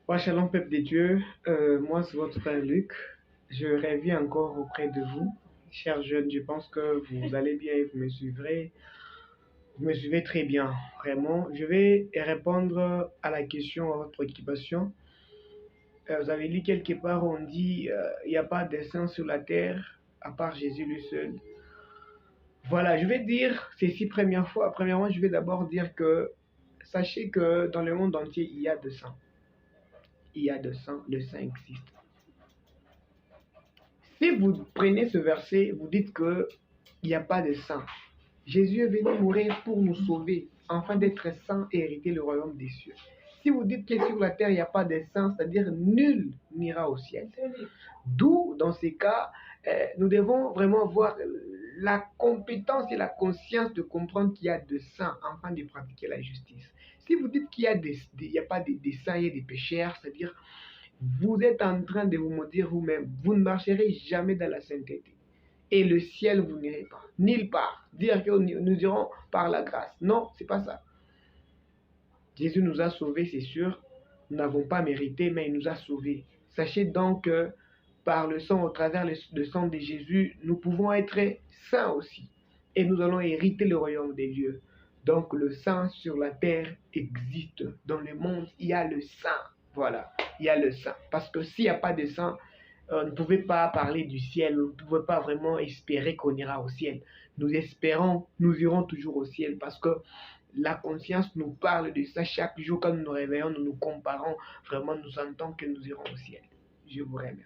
Ouais, shalom peuple de Dieu, moi c'est votre frère Luc. Je reviens encore auprès de vous, chers jeunes. Je pense que vous allez bien et vous me suivrez. Vous me suivez très bien, vraiment. Je vais répondre à la question, à votre préoccupation. Vous avez lu quelque part, on dit il n'y a pas de saint sur la terre à part Jésus lui seul. Voilà, je vais dire ceci première fois. Premièrement, je vais d'abord dire que sachez que dans le monde entier, il y a de saints. Il y a de saints, le saint existe. Si vous prenez ce verset, vous dites que il n'y a pas de saint. Jésus est venu mourir pour nous sauver, afin d'être saint et hériter le royaume des cieux. Si vous dites que sur la terre, il n'y a pas de saint, c'est-à-dire nul n'ira au ciel. D'où, dans ces cas, nous devons vraiment avoir la compétence et la conscience de comprendre qu'il y a de saints afin de pratiquer la justice. Si vous dites qu'il n'y a pas de saints et des pécheurs, c'est-à-dire vous êtes en train de vous maudire vous-même. Vous ne marcherez jamais dans la sainteté. Et le ciel, vous n'irez pas. Nulle part. Dire que nous irons par la grâce. Non, c'est pas ça. Jésus nous a sauvés, c'est sûr. Nous n'avons pas mérité, mais il nous a sauvés. Sachez donc que par le sang, au travers le sang de Jésus, nous pouvons être saints aussi. Et nous allons hériter le royaume des dieux. Donc le sang sur la terre existe. Dans le monde, il y a le sang. Voilà, il y a le sang. Parce que s'il n'y a pas de sang, on ne pouvait pas parler du ciel, on ne pouvait pas vraiment espérer qu'on ira au ciel. Nous espérons, nous irons toujours au ciel parce que la conscience nous parle de ça chaque jour quand nous nous réveillons, nous nous comparons, vraiment nous sentons que nous irons au ciel. Je vous remercie.